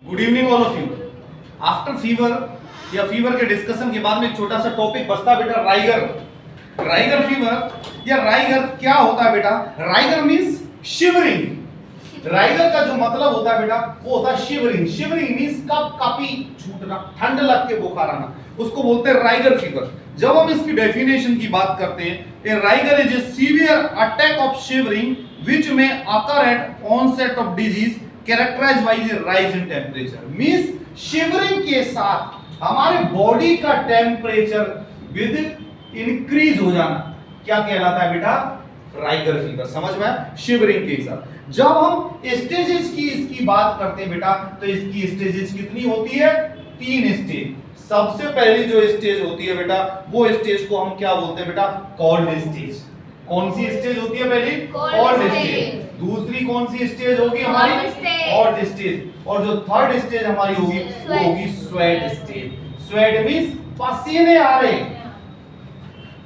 Good evening all of you. After fever या fever के discussion के बाद में एक छोटा सा टॉपिक बचता है बेटा, राइगर। राइगर फीवर या राइगर क्या होता है बेटा? Rigor means shivering. राइगर का जो मतलब होता है बेटा वो होता है shivering. Shivering means cup copy छूटना, ठंड लग के बुखार आना, उसको बोलते हैं राइगर फीवर। जब हम इसकी डेफिनेशन की बात करते हैं, a rigor is a severe attack of shivering which may occur at onset of disease characterized by the rise in temperature. Means shivering के साथ हमारे बॉडी का टेम्परेचर विद इंक्रीज हो जाना क्या कहलाता है बेटा? Rigor fever. समझ में? शिवरिंग के साथ। जब हम स्टेजेस की इसकी बात करते हैं बेटा, तो इसकी स्टेजेस कितनी होती है? 3 स्टेज। सबसे पहली जो स्टेज होती है बेटा, वो स्टेज को हम क्या बोलते हैं बेटा? Cold stage. कौन सी स्टेज होती है पहली? Cold stage. दूसरी कौन सी स्टेज होगी हमारी? Hot stage. और जो थर्ड स्टेज हमारी होगी वो होगी स्वेट स्टेज। स्वेट मींस पसीने आ रहे।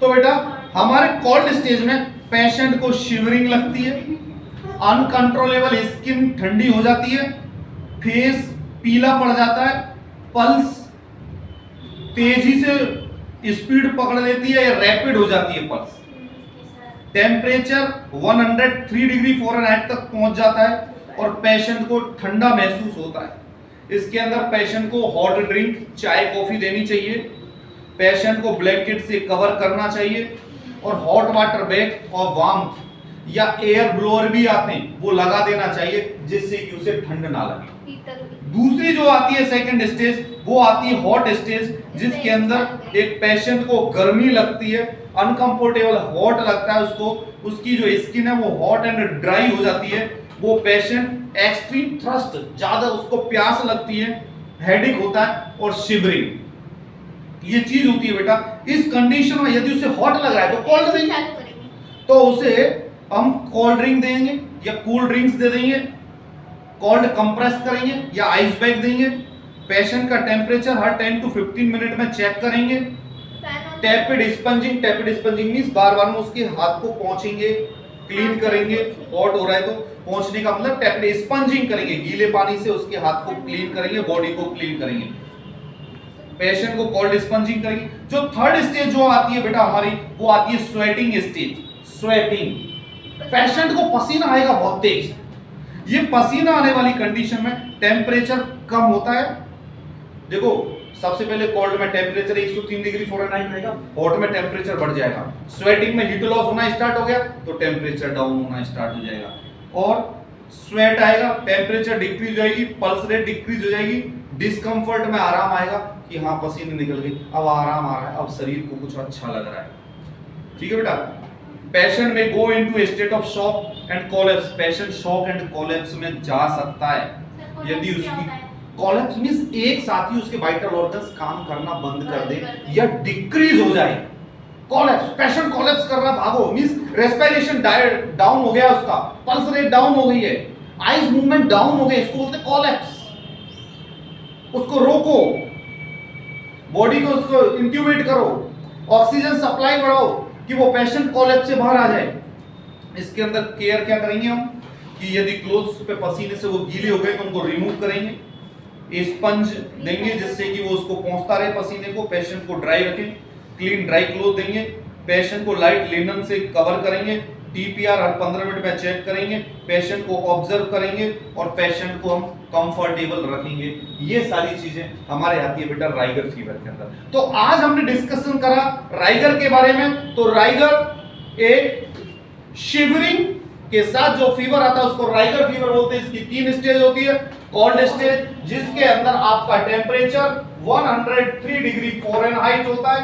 तो बेटा हमारे कोल्ड स्टेज में पेशेंट को शिवरिंग लगती है, अनकंट्रोलेबल स्किन ठंडी हो जाती है, फेस पीला पड़ जाता है, पल्स तेजी से स्पीड पकड़ लेती है या रैपिड हो जाती है पल्स, टेम्परेचर 103 डिग्री फ़ारेनहाइट तक पहुंच जाता है और पेशेंट को ठंडा महसूस होता है। इसके अंदर पेशेंट को हॉट ड्रिंक, चाय कॉफी देनी चाहिए, पेशेंट को ब्लैंकेट से कवर करना चाहिए और हॉट वाटर बैग और वार्म या एयर ब्लोअर भी आते हैं वो लगा देना चाहिए जिससे कि उसे ठंड ना लगे। दूसरी जो आती है सेकंड स्टेज, वो आती है हॉट स्टेज, जिसके अंदर एक पेशेंट को गर्मी लगती है, अनकंफर्टेबल हॉट लगता है उसको, उसकी जो स्किन है वो हॉट एंड ड्राई हो जाती है, वो पेशेंट एक्सट्रीम थ्रस्ट, ज्यादा उसको प्यास लगती है, हेडेक होता है और शिवरिंग, ये चीज होती है बेटा। इस कंडीशन में यदि उसे हॉट लग रहा है तो कोल्ड ड्रिंक, तो उसे हम कोल्ड ड्रिंक देंगे या कूल ड्रिंक्स दे देंगे, कोल्ड कंप्रेस करेंगे या आइस बैग देंगे। पेशेंट का टेम्परेचर हर 10 to 15 मिनट में चेक करेंगे। टैपिड स्पंजिंग, टैपिड स्पंजिंग मींस बार-बार में उसके हाथ को पोंछेंगे, क्लीन करेंगे। हॉट हो रहा है तो पोंछने का मतलब टैपिड स्पंजिंग करेंगे, गीले पानी से उसके हाथ को क्लीन करेंगे, बॉडी को क्लीन करेंगे। पेशेंट को कोल्ड स्पंजिंग करेंगे। जो थर्ड स्टेज जो आती है बेटा हमारी, वो आती है स्वेटिंग स्टेज। स्वेटिंग, पेशेंट को पसीना आएगा बहुत तेज। ये पसीना आने वाली कंडीशन में टेम्परेचर कम होता है। देखो सबसे पहले कोल्ड में टेम्परेचर 103 डिग्री फ़ारेनहाइट रहेगा, हॉट में टेम्परेचर बढ़ जाएगा, स्वेटिंग में हीट लॉस होना स्टार्ट हो गया तो टेम्परेचर डाउन होना स्टार्ट हो जाएगा, और स्वेट आएगा, टेम्परेचर डिक्रीज हो जाएगी, पल्स रेट डिक्रीज हो जाएगी, डिस्कम्फर्ट में आराम आएगा कि हाँ पसीने निकल गए, अब आराम आ रहा है, अब शरीर को कुछ अच्छा लग रहा है। ठीक है बेटा। पेशेंट में go into A state of shock and collapse. Patient shock and collapse में जा सकता है यदि उसकी कोलैप्स मींस एक साथ ही उसके वाइटल ऑर्गन्स काम करना बंद कर दे या डिक्रीज हो जाए। कोलैप्स, पेशेंट कोलैप्स कर रहा, भागो मींस रेस्पिरेशन डाउन हो गया, उसका पल्स रेट डाउन हो गई है, आईज मूवमेंट डाउन हो गए, इसको बोलते हैं कोलैप्स। उसको रोको, बॉडी को उसको इंट्यूबेट करो, ऑक्सीजन सप्लाई बढ़ाओ कि वो पेशेंट कोलैप्स से बाहर आ जाए। इसके अंदर केयर क्या करेंगे हम कि यदि क्लोथ्स पे पसीने से वो गीले हो गए तो उनको रिमूव करेंगे, स्पंज देंगे जिससे कि वो उसको पहुंचता रहे पसीने को, पेशेंट को ड्राई रखें, क्लीन ड्राई क्लोथ देंगे, पेशेंट को लाइट लिनन से कवर करेंगे, टीपीआर हर 15 मिनट में चेक करेंगे, पेशेंट को ऑब्जर्व करेंगे और पेशेंट को हम कंफर्टेबल रखेंगे। ये सारी चीजें हमारे आती है बेटा राइगर फीवर के अंदर। तो आज हमने डिस्कशन करा राइगर के बारे में। तो राइगर एक शिवरिंग के साथ जो फीवर आता है उसको राइगर फीवर बोलते हैं। इसकी 3 स्टेज होती है। कोल्ड स्टेज जिसके अंदर आपका टेम्परेचर 103 डिग्री फ़ारेनहाइट होता है,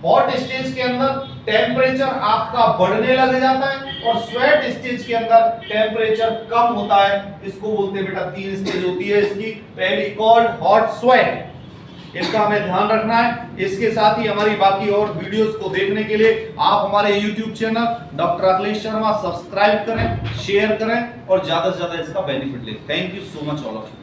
हॉट स्टेज के अंदर टेम्परेचर आपका बढ़ने लग जाता है और स्वेट स्टेज के अंदर टेम्परेचर कम होता है। इसको बोलते हैं बेटा 3 स्टेज होती है इसकी, पहली कोल्ड, हॉट, स्वेट। इसका हमें ध्यान रखना है। इसके साथ ही हमारी बाकी और वीडियोस को देखने के लिए आप हमारे YouTube channel doctor Akhilesh Sharma subscribe करें, शेयर करें और ज्यादा से ज्यादा इसका बेनिफिट लें। Thank you so much all of you.